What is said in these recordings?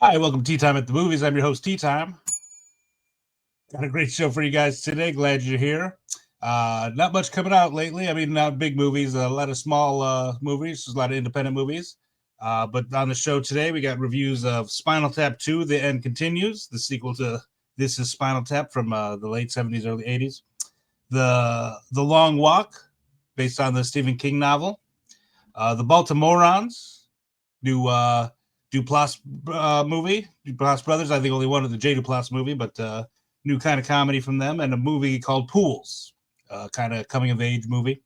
Hi, welcome to Tea Time at the Movies. I'm your host, Tea Time. Got a great show for you guys today. Glad you're here. Not much coming out lately. I mean, not big movies, a lot of small movies, a lot of independent movies. But on the show today, we got reviews of Spinal Tap 2, The End Continues, the sequel to This is Spinal Tap from the late 70s, early 80s. The Long Walk, based on the Stephen King novel. The Baltimorons, new Duplass movie, Duplass Brothers. I think only one of the J. Duplass movie, but new kind of comedy from them, and a movie called Pools, kind of coming of age movie.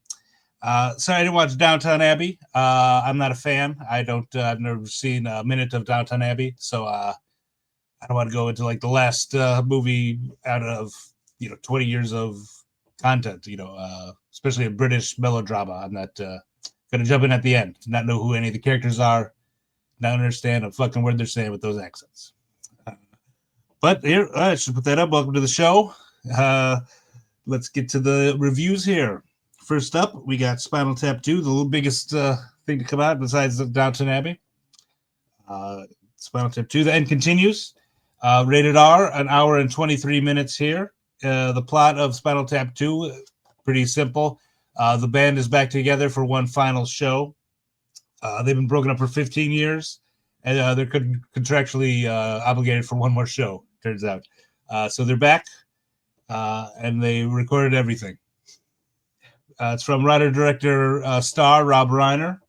Sorry, I didn't watch Downton Abbey. I'm not a fan. I've never seen a minute of Downton Abbey, so I don't want to go into like the last movie out of 20 years of content. Especially a British melodrama. I'm not going to jump in at the end. Not know who any of the characters are. Not understand a fucking word they're saying with those accents. But here, I should put that up. Welcome to the show. Let's get to the reviews here. First up, we got Spinal Tap 2, the little biggest thing to come out besides Downton Abbey. Spinal Tap 2, The End Continues. Rated R, an hour and 23 minutes here. The plot of Spinal Tap 2, pretty simple. The band is back together for one final show. They've been broken up for 15 years, and they're contractually obligated for one more show, turns out. So they're back, and they recorded everything. It's from writer-director star Rob Reiner.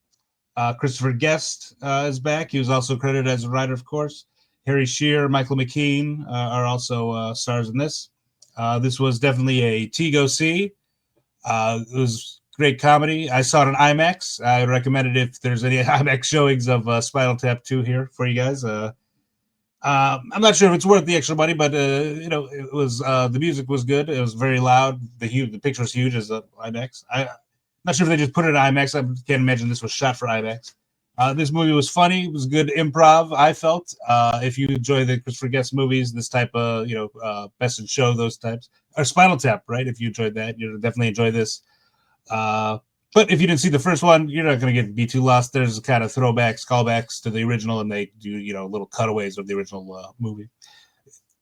Christopher Guest is back. He was also credited as a writer, of course. Harry Shearer, Michael McKean are also stars in this. This was definitely a T-go-see. It was great comedy. I saw it in IMAX. I recommend it if there's any IMAX showings of Spinal Tap 2 here for you guys. I'm not sure if it's worth the extra money, but it was the music was good. It was very loud. The picture was huge as IMAX. I'm not sure if they just put it in IMAX. I can't imagine this was shot for IMAX. This movie was funny. It was good improv, I felt. If you enjoy the Christopher Guest movies, this type of, Best in Show, those types. Or Spinal Tap, right? If you enjoyed that, you'll definitely enjoy this. But if you didn't see the first one, you're not going to be too lost. There's kind of throwbacks, callbacks to the original, and they do, little cutaways of the original movie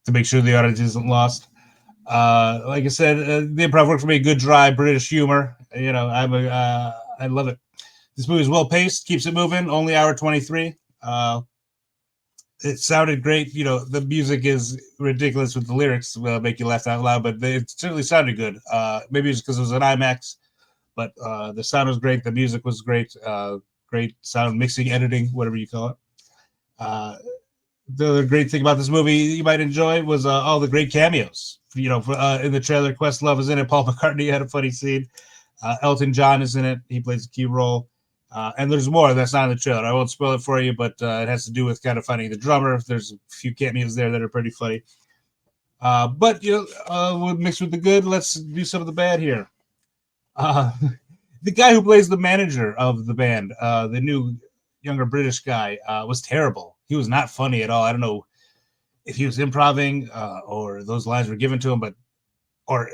to make sure the audience isn't lost. Like I said, the improv worked for me. Good, dry British humor. I love it. This movie is well paced, keeps it moving. Only hour 23. It sounded great. The music is ridiculous with the lyrics, make you laugh out loud, but it certainly sounded good. Maybe it's because it was an IMAX, but the sound was great. The music was great. Great sound mixing, editing, whatever you call it. The other great thing about this movie you might enjoy was all the great cameos. In the trailer, Questlove is in it. Paul McCartney had a funny scene. Elton John is in it. He plays a key role. And there's more that's not in the trailer. I won't spoil it for you, but it has to do with kind of finding the drummer. There's a few cameos there that are pretty funny. But we'll mix with the good. Let's do some of the bad here. The guy who plays the manager of the band, the new younger British guy, was terrible. He was not funny at all. I don't know if he was improvising or those lines were given to him, or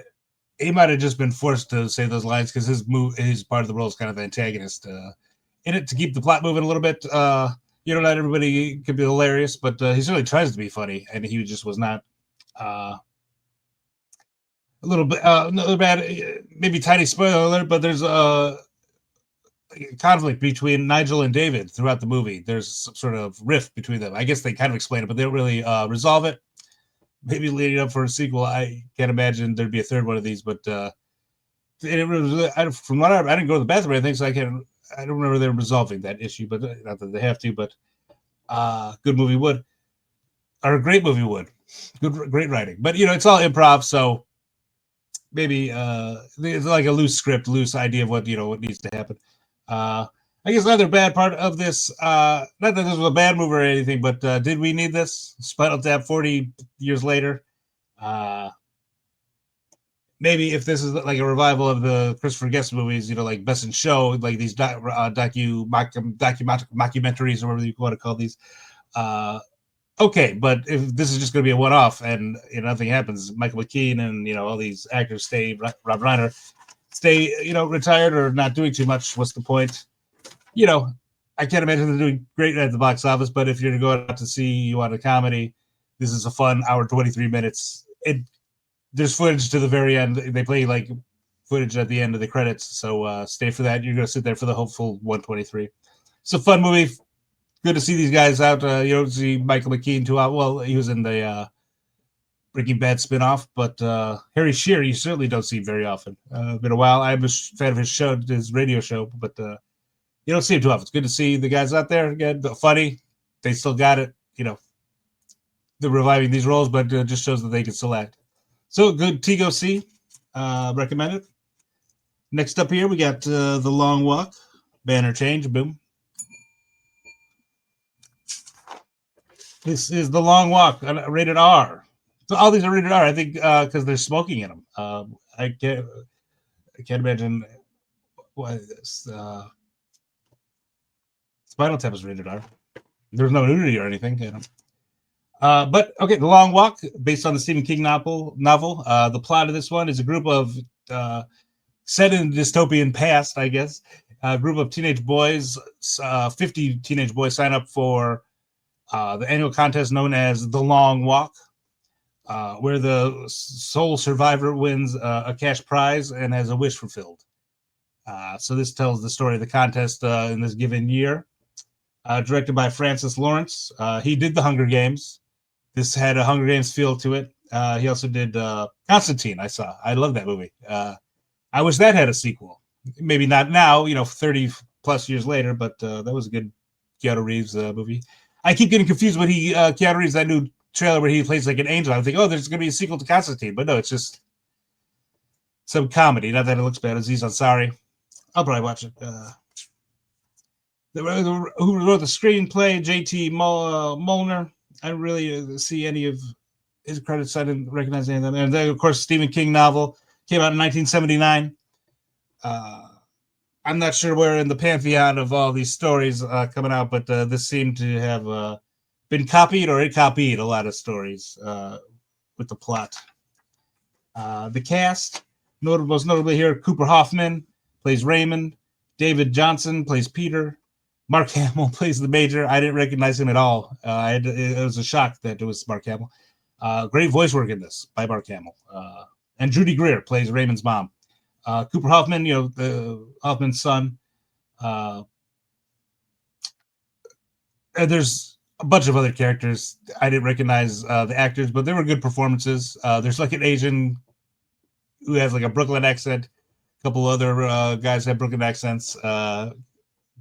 he might have just been forced to say those lines because his part of the role is kind of the antagonist in it to keep the plot moving a little bit. Not everybody can be hilarious, but he certainly tries to be funny, and he just was not. A little bit another bad, maybe tiny spoiler alert, but there's a conflict between Nigel and David throughout the movie. There's some sort of rift between them. I guess they kind of explain it, but they don't really resolve it. Maybe leading up for a sequel. I can't imagine there'd be a third one of these, but from what I didn't go to the bathroom or anything, so I don't remember them resolving that issue, but not that they have to, but good movie would, or a great movie would. Great writing. But it's all improv, so maybe it's like a loose script, loose idea of what needs to happen. I guess another bad part of this, not that this was a bad movie or anything, but did we need this? Spinal Tap 40 years later. Maybe if this is like a revival of the Christopher Guest movies, like Best in Show, like these documentaries or whatever you want to call these. Okay, but if this is just going to be a one-off and nothing happens, Michael McKean and all these actors stay, Rob Reiner stay retired or not doing too much. What's the point? I I can't imagine they're doing great at the box office, but if you're going out to see you want a comedy, this is a fun hour 23 minutes. There's footage to the very end. They play like footage at the end of the credits, so stay for that. You're going to sit there for the hopeful 123. It's a fun movie. Good to see these guys out. You don't see Michael McKean too out. Well, he was in the Breaking Bad spinoff, but Harry Shearer you certainly don't see very often. Been a while. I'm a fan of his show, his radio show, but you don't see him too often. It's good to see the guys out there again. Funny, they still got it. They're reviving these roles, but it just shows that they can still act. So good to go see. Recommend it. Next up here, we got The Long Walk. Banner change. Boom. This is The Long Walk, rated R. So all these are rated R, I think, because they're smoking in them. I can't imagine why this. Spinal Tap is rated R. There's no nudity or anything. But okay, The Long Walk, based on the Stephen King novel. The plot of this one is a group of set in a dystopian past, I guess. A group of teenage boys, 50 teenage boys, sign up for the annual contest known as The Long Walk, where the sole survivor wins a cash prize and has a wish fulfilled. So this tells the story of the contest in this given year. Directed by Francis Lawrence. He did The Hunger Games. This had a Hunger Games feel to it. He also did Constantine, I love that movie. I wish that had a sequel. Maybe not now, 30 plus years later, but that was a good Keanu Reeves movie. I keep getting confused when Keanu Reeves, that new trailer where he plays like an angel. I think, there's going to be a sequel to Constantine. But no, it's just some comedy. Not that it looks bad. Aziz Ansari. I'll probably watch it. Who wrote the screenplay? J.T. Molnar. I don't really see any of his credits. I didn't recognize any of them. And then, of course, Stephen King novel came out in 1979. I'm not sure where in the pantheon of all these stories coming out, but this seemed to have been copied, or it copied a lot of stories with the plot. The cast, most notably here, Cooper Hoffman plays Raymond. David Johnson plays Peter. Mark Hamill plays the Major. I didn't recognize him at all. It was a shock that it was Mark Hamill. Great voice work in this by Mark Hamill. And Judy Greer plays Raymond's mom. Cooper Hoffman, the Hoffman's son. And there's a bunch of other characters. I didn't recognize the actors, but they were good performances. There's like an Asian who has like a Brooklyn accent. A couple other guys have Brooklyn accents.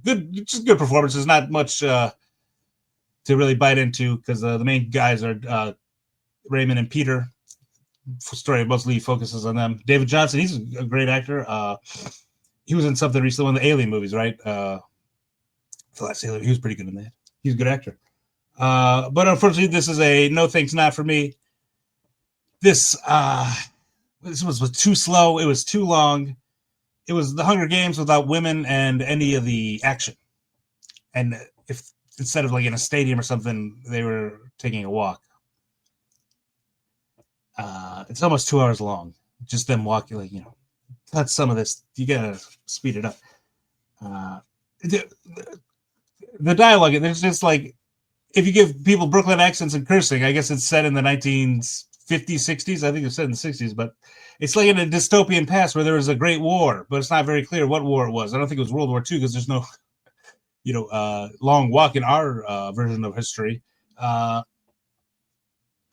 Just good performances. Not much to really bite into because the main guys are Raymond and Peter. Story mostly focuses on them. David Johnson, he's a great actor. He was in something recently, one of the Alien movies, right? The last Alien, he was pretty good in that. He's a good actor. But unfortunately, this is a no thanks, not for me. This was too slow. It was too long. It was the Hunger Games without women and any of the action. And if instead of like in a stadium or something, they were taking a walk. It's almost 2 hours long. Just them walking, cut some of this. You gotta speed it up. The dialogue, there's just like, if you give people Brooklyn accents and cursing, I guess it's set in the 1950s, 60s. I think it's set in the 60s, but it's like in a dystopian past where there was a great war, but it's not very clear what war it was. I don't think it was World War II because there's no, long walk in our version of history.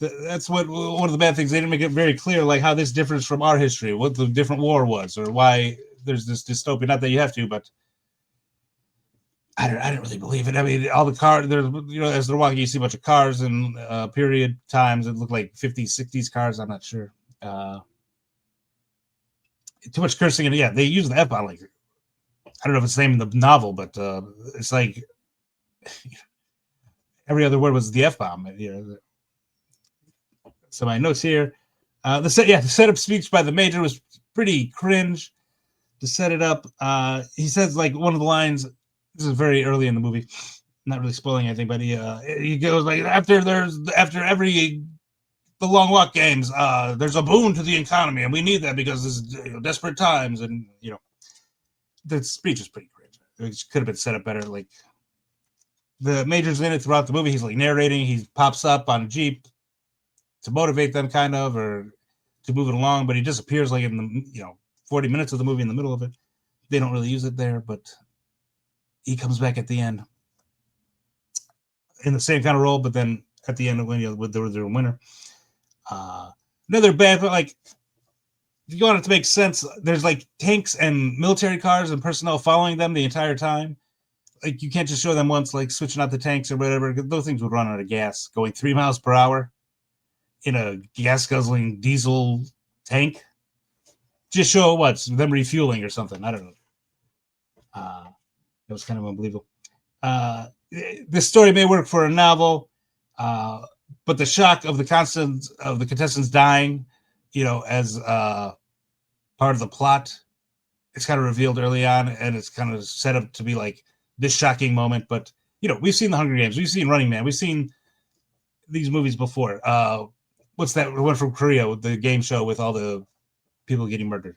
That's one of the bad things. They didn't make it very clear, like how this differs from our history, what the different war was, or why there's this dystopia. Not that you have to, but I didn't really believe it. I mean, all the cars, there's, as they're walking, you see a bunch of cars and period times. It looked like 50s, 60s cars. I'm not sure. Too much cursing, and yeah, they use the F-bomb. Like, I don't know if it's the same in the novel, but it's like every other word was the F-bomb. So my notes here. The setup speech by the Major was pretty cringe to set it up. He says like one of the lines. This is very early in the movie. Not really spoiling anything, but he goes like after the Long Walk games, there's a boon to the economy, and we need that because this is desperate times, and the speech is pretty cringe. It could have been set up better. Like the Major's in it throughout the movie. He's like narrating. He pops up on a Jeep to motivate them, kind of, or to move it along. But he disappears like in the 40 minutes of the movie in the middle of it. They don't really use it there, but he comes back at the end in the same kind of role. But then at the end, when with the winner, another bad, but like if you want it to make sense, there's like tanks and military cars and personnel following them the entire time. Like you can't just show them once, like switching out the tanks or whatever. Those things would run out of gas going 3 miles per hour in a gas guzzling diesel tank. Just show what's them refueling or something. I don't know. That was kind of unbelievable. This story may work for a novel, but the shock of the contestants dying, as part of the plot, it's kind of revealed early on, and it's kind of set up to be like this shocking moment. But we've seen the Hunger Games, we've seen Running Man, we've seen these movies before. What's that one from Korea, the game show with all the people getting murdered?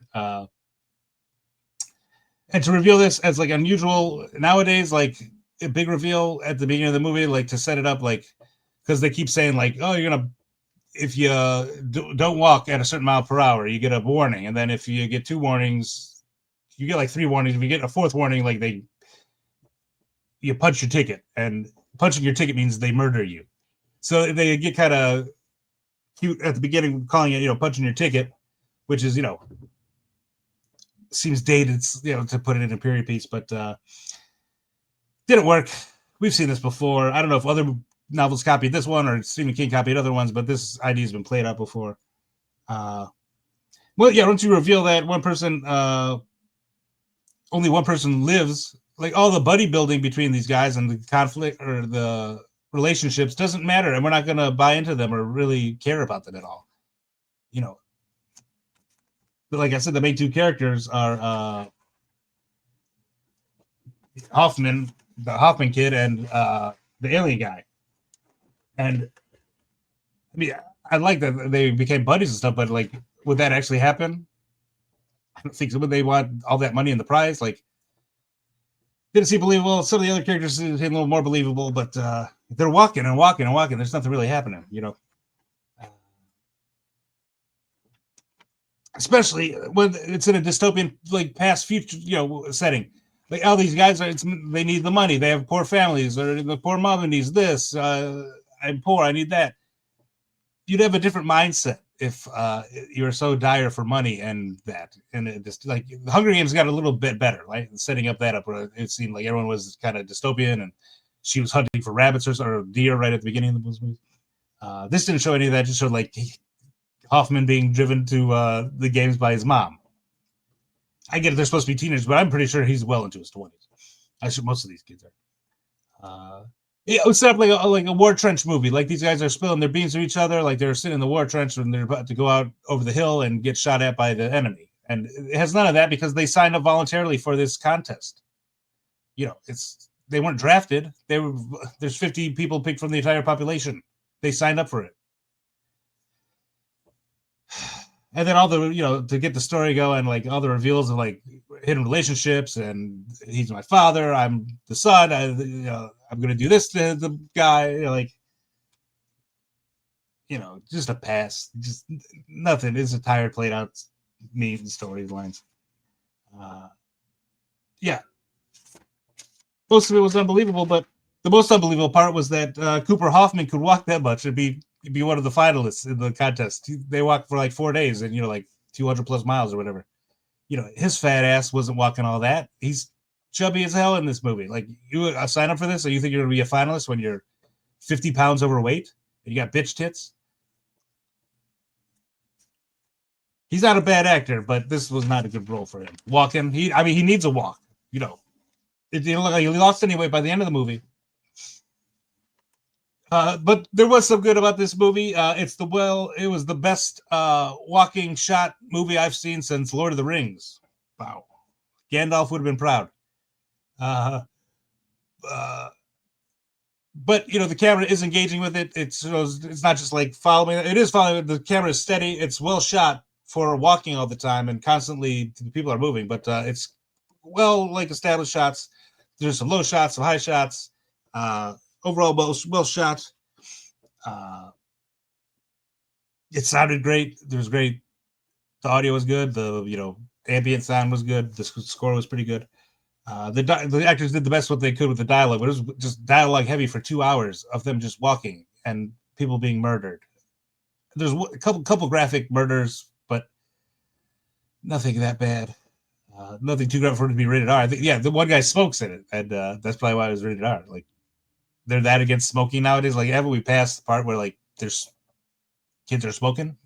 And to reveal this as like unusual nowadays, like a big reveal at the beginning of the movie, like to set it up, like because they keep saying like, oh, if you don't walk at a certain mile per hour, you get a warning, and then if you get 2 warnings, you get like 3 warnings. If you get a 4th warning, like you punch your ticket, and punching your ticket means they murder you. So they get kind of cute at the beginning, calling it punching your ticket, which is seems dated, to put it in a period piece, but didn't work. We've seen this before. I don't know if other novels copied this one or Stephen King copied other ones, but this idea has been played out before. Once you reveal that only one person lives, like all the buddy building between these guys and the conflict or the relationships doesn't matter, and we're not going to buy into them or really care about them at all. But like I said, the main 2 characters are Hoffman, the Hoffman kid, and the alien guy. And I mean, I like that they became buddies and stuff, but like, would that actually happen? I don't think so. Would they want all that money in the prize? Like, didn't seem believable. Some of the other characters seemed a little more believable, but they're walking and walking and walking. There's nothing really happening, Especially when it's in a dystopian, like past future, setting. Like all these guys they need the money. They have poor families, or the poor mom needs this. I'm poor. I need that. You'd have a different mindset if you're so dire for money and that. And it just like the Hunger Games got a little bit better, right? Setting up that up where it seemed like everyone was kind of dystopian, and she was hunting for rabbits or deer right at the beginning of the movie. This didn't show any of that. Just showed like Hoffman being driven to the games by his mom. I get it, they're supposed to be teenagers, but I'm pretty sure he's well into his 20s. Most of these kids are. It was set up like a war trench movie. Like these guys are spilling their beans to each other, like they're sitting in the war trench when they're about to go out over the hill and get shot at by the enemy. And it has none of that because they signed up voluntarily for this contest. They weren't drafted. There's 50 people picked from the entire population. They signed up for it. And then all the, to get the story going, like all the reveals of like hidden relationships, and he's my father, I'm the son, I'm going to do this to the guy, just a pass, just nothing. It's a tired, played out storylines. Most of it was unbelievable, but the most unbelievable part was that Cooper Hoffman could walk that much and be one of the finalists in the contest. They walked for like 4 days and like 200 plus miles or whatever. His fat ass wasn't walking all that. He's chubby as hell in this movie. Like, you sign up for this, or you think you're gonna be a finalist when you're 50 pounds overweight and you got bitch tits? He's not a bad actor, but this was not a good role for him. Walking, he needs a walk. It didn't look like he lost any weight by the end of the movie. But there was some good about this movie. It was the best walking shot movie I've seen since Lord of the Rings. Wow. Gandalf would have been proud. But the camera is engaging with it. It's not just like following. It is following. The camera is steady. It's well shot for walking all the time, and constantly the people are moving. But it's well like established shots. There's some low shots, some high shots. Overall, well shot. It sounded great. There was great. The audio was good. The ambient sound was good. The score was pretty good. The actors did the best what they could with the dialogue, but it was just dialogue heavy for 2 hours of them just walking and people being murdered. There's a couple graphic murders, but nothing that bad. Nothing too graphic for it to be rated R. I think, yeah, the one guy smokes in it, and that's probably why it was rated R. Like, they're that against smoking nowadays. Like, haven't we passed the part where like there's kids are smoking?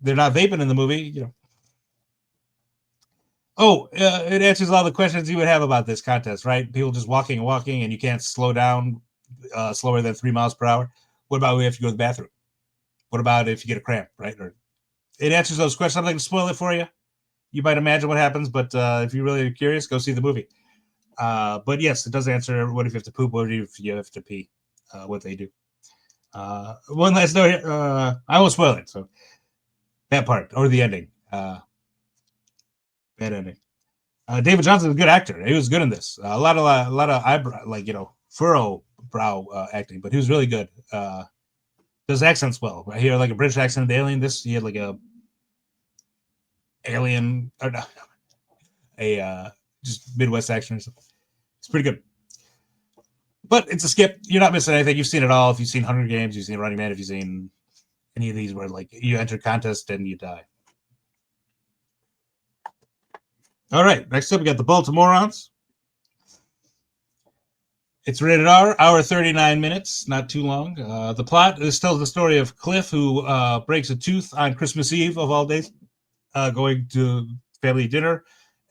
They're not vaping in the movie. Oh, it answers all the questions you would have about this contest, right? People just walking and walking, and you can't slow down slower than 3 miles per hour. What about if you go to the bathroom? What about if you get a cramp, right? Or it answers those questions. I'm not going to spoil it for you. You might imagine what happens, but if you're really curious, go see the movie. But yes, it does answer what if you have to poop, what if you have to pee, what they do. One last note here. I won't spoil it, so that part, or the ending. Bad ending. David Johnson's a good actor. He was good in this. A lot of eyebrow, furrow brow acting, but he was really good. Does accents well. I hear like a British accent of the alien. This he had like a alien or no, a just Midwest accent or something. It's pretty good. But it's a skip. You're not missing anything. You've seen it all. If you've seen Hunger Games, you've seen Running Man. If you've seen any of these where like you enter contest and you die. All right. Next up, we got the Baltimorons. It's rated R, hour 39 minutes, not too long. The plot tells the story of Cliff, who breaks a tooth on Christmas Eve of all days, going to family dinner,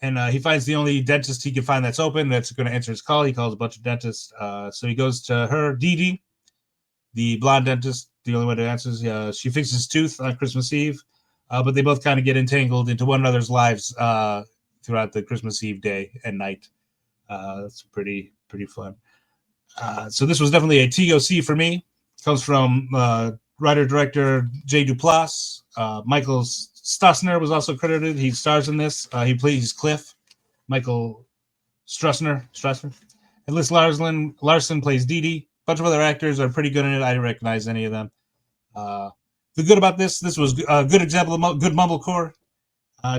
and he finds the only dentist he can find that's open that's going to answer his call. He calls a bunch of dentists, so he goes to her, Dee Dee, the blonde dentist, the only one who answers. She fixes his tooth on Christmas Eve, but they both kind of get entangled into one another's lives throughout the Christmas Eve day and night. It's pretty fun. So this was definitely a TOC for me. It comes from writer-director Jay Duplass. Michael Stussner was also credited. He stars in this. He plays Cliff. Michael Strussner. And Liz Larson plays Dee Dee. A bunch of other actors are pretty good in it. I didn't recognize any of them. The good about this was a good example of good mumblecore.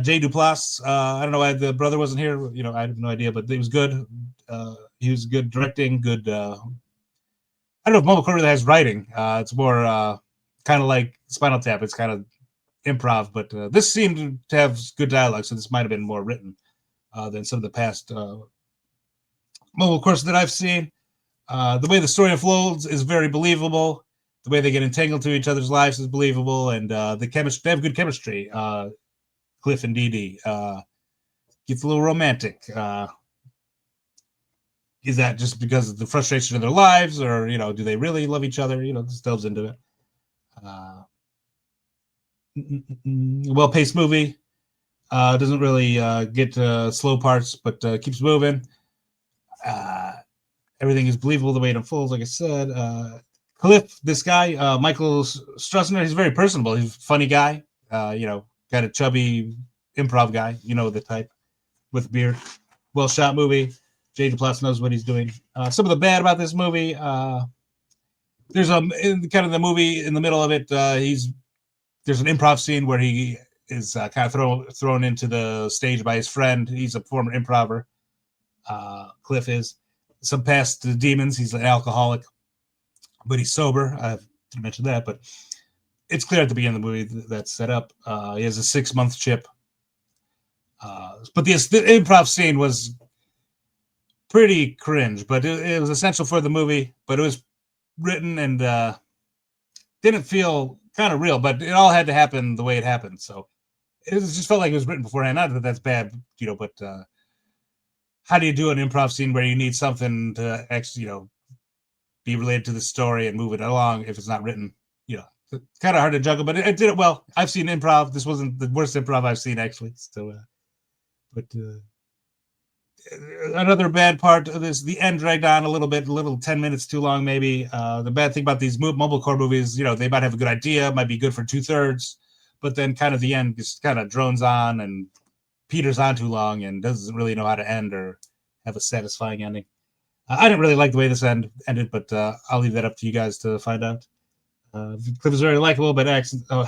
Jay Duplass. I don't know why the brother wasn't here. I have no idea, but it was good. He was good directing, good. I don't know if mumblecore really has writing. It's more kind of like Spinal Tap. It's kind of improv, but this seemed to have good dialogue, so this might have been more written than some of the past mumblecores that I've seen. The way the story unfolds is very believable. The way they get entangled to each other's lives is believable, and the chemistry. They have good chemistry. Cliff and Dee Dee gets a little romantic. Is that just because of the frustration of their lives, or do they really love each other? This delves into it. Well-paced movie. Doesn't really get slow parts, but keeps moving. Everything is believable the way it unfolds. Like I said, Cliff, this guy, Michael Strussner, he's very personable. He's a funny guy. Got a chubby improv guy. The type with a beard. Well shot movie. Jay Duplass knows what he's doing. Some of the bad about this movie, there's kind of the movie in the middle of it. There's an improv scene where he is kind of thrown into the stage by his friend. He's a former improver. Cliff is some past demons. He's an alcoholic, but he's sober. I didn't mention that, but it's clear at the beginning of the movie that's set up. He has a 6-month chip. But the improv scene was pretty cringe, but it was essential for the movie. But it was written and didn't feel kind of real, but it all had to happen the way it happened. So it just felt like it was written beforehand. Not that that's bad, but how do you do an improv scene where you need something to actually, be related to the story and move it along if it's not written? Kind of hard to juggle, but it did it well. I've seen improv. This wasn't the worst improv I've seen, actually. So, but another bad part of this, the end dragged on a little 10 minutes too long, maybe. The bad thing about these mumblecore movies, they might have a good idea, might be good for 2/3, but then kind of the end just kind of drones on and peters on too long and doesn't really know how to end or have a satisfying ending. I didn't really like the way this ended, but I'll leave that up to you guys to find out. Cliff is very likable, but acts. Oh,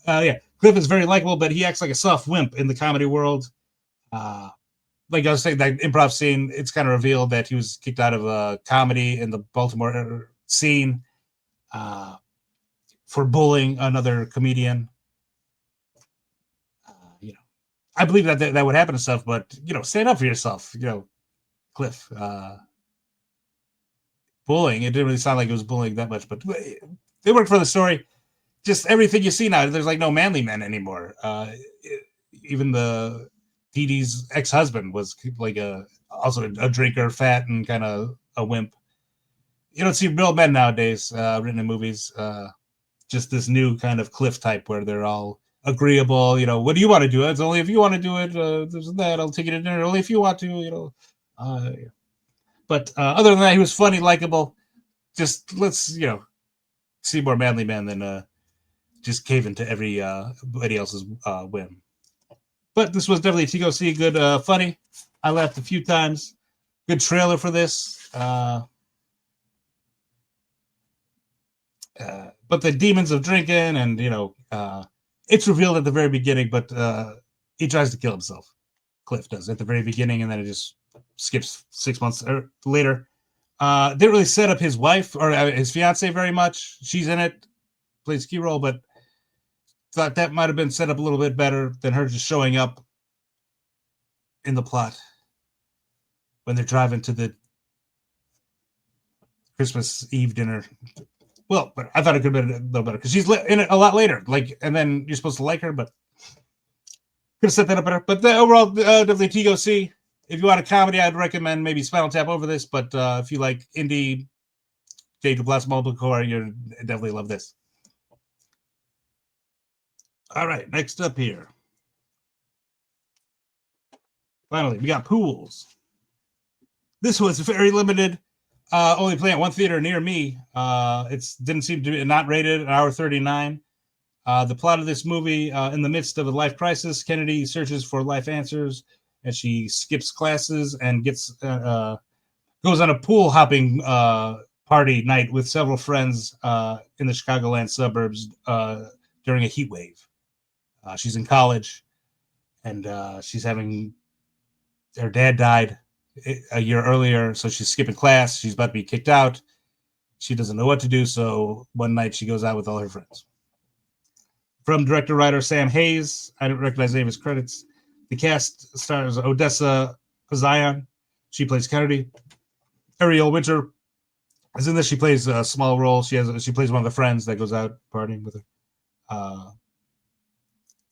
yeah, Cliff is very likable, but he acts like a soft wimp in the comedy world. Like I was saying, that improv scene, it's kind of revealed that he was kicked out of comedy in the Baltimore scene for bullying another comedian. You know, I believe that would happen to stuff, but stand up for yourself. Cliff. Bullying. It didn't really sound like it was bullying that much, but it worked for the story. Just everything you see now, there's like no manly men anymore. Even the Dee Dee's ex-husband was like also a drinker, fat, and kind of a wimp. You don't see real men nowadays written in movies. Just this new kind of Cliff type where they're all agreeable. What do you want to do? It's only if you want to do it. There's that. I'll take you to dinner. Only if you want to. But other than that, he was funny, likable. Just let's see more manly men than just cave into everybody else's whim. But this was definitely to go see. Good, funny. I laughed a few times. Good trailer for this. But the demons of drinking and it's revealed at the very beginning, but he tries to kill himself. Cliff does at the very beginning, and then it just skips 6 months later. Didn't really set up his wife or his fiance very much. She's in it, plays a key role, but thought that might have been set up a little bit better than her just showing up in the plot when they're driving to the Christmas Eve dinner. Well, but I thought it could have been a little better because she's in it a lot later. And then you're supposed to like her, but could have set that up better. But overall, definitely to go see. If you want a comedy, I'd recommend maybe Spinal Tap over this. But if you like indie, J2 Plus Multiple Core, you'll definitely love this. All right, next up here. Finally, we got Pools. This was very limited. Only playing at one theater near me. It didn't seem to be not rated, an hour 39. The plot of this movie, in the midst of a life crisis, Kennedy searches for life answers, and she skips classes and goes on a pool hopping party night with several friends in the Chicagoland suburbs during a heat wave. She's in college, and she's having her dad died a year earlier, so she's skipping class. She's about to be kicked out. She doesn't know what to do, so one night she goes out with all her friends. From director-writer Sam Hayes, I don't recognize any of his credits. The cast stars Odessa Zion. She plays Kennedy. Ariel Winter is in this. She plays a small role. She plays one of the friends that goes out partying with her.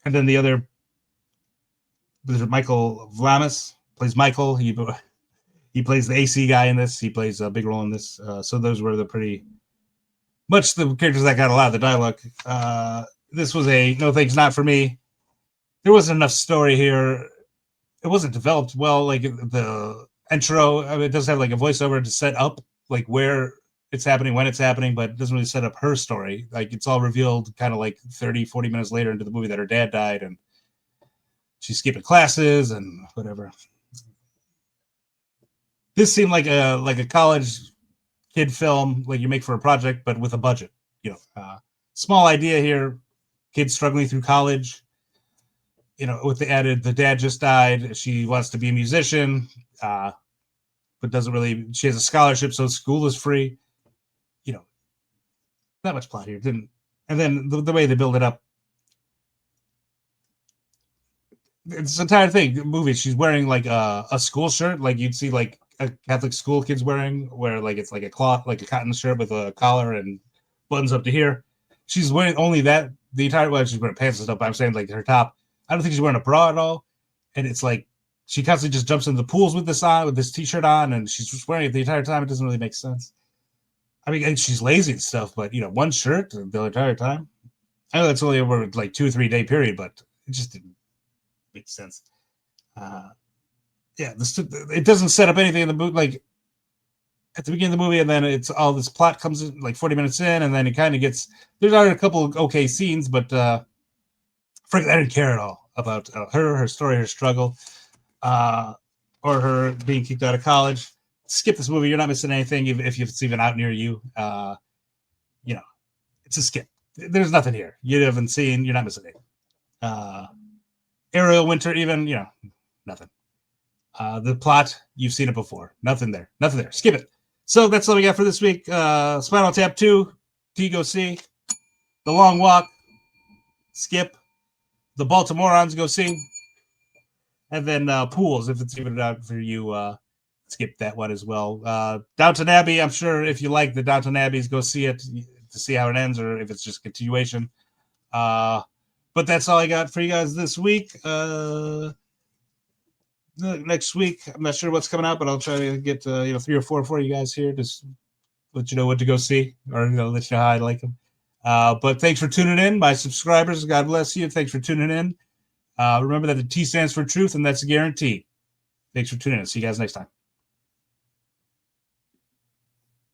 And then the other, Michael Vlamis plays Michael. He plays the AC guy in this. He plays a big role in this. So those were the pretty much the characters that got a lot of the dialogue. This was a no thanks, not for me. There wasn't enough story here. It wasn't developed well. Like the intro, it does have like a voiceover to set up like where it's happening, when it's happening, but it doesn't really set up her story. Like it's all revealed kind of like 30, 40 minutes later into the movie that her dad died and she's skipping classes and whatever. This seemed like a college kid film, like you make for a project, but with a budget. Small idea here. Kids struggling through college. With the dad just died. She wants to be a musician, but doesn't really. She has a scholarship, so school is free. Not much plot here. And then the way they build it up. It's the entire thing. Movie. She's wearing like a school shirt, like you'd see like a Catholic school kids wearing, where like it's like a cloth, like a cotton shirt with a collar and buttons up to here. She's wearing only that the entire way. She's wearing pants and stuff. But I'm saying like her top. I don't think she's wearing a bra at all. And it's like she constantly just jumps into the pools with this t-shirt on, and she's just wearing it the entire time. It doesn't really make sense. I mean, she's lazy and stuff, but one shirt the entire time. I know that's only over like 2 or 3 day period, but it just didn't make sense. It doesn't set up anything in the movie, like at the beginning of the movie, and then it's all this plot comes in like 40 minutes in, and then it kind of gets. There's already a couple of okay scenes, but frankly, I didn't care at all about her story, her struggle, or her being kicked out of college. skip this movie. You're not missing anything if it's even out near you. It's a skip. There's nothing here you haven't seen. You're not missing anything. Ariel Winter, even, nothing. The plot, you've seen it before. Nothing there. Skip it. So that's all we got for this week. Spinal Tap 2, do go see. The Long Walk, skip. The Baltimorons, go see. And then Pools, if it's even out for you, skip that one as well. Downton Abbey, I'm sure if you like the Downton Abbeys, go see it to see how it ends, or if it's just continuation. But that's all I got for you guys this week. Next week, I'm not sure what's coming out, but I'll try to get 3 or 4 for you guys here. Just let you know what to go see, or let you know how I like them. But thanks for tuning in, my subscribers. God bless you. Thanks for tuning in. Remember that the T stands for truth, and that's a guarantee. Thanks for tuning in. See you guys next time.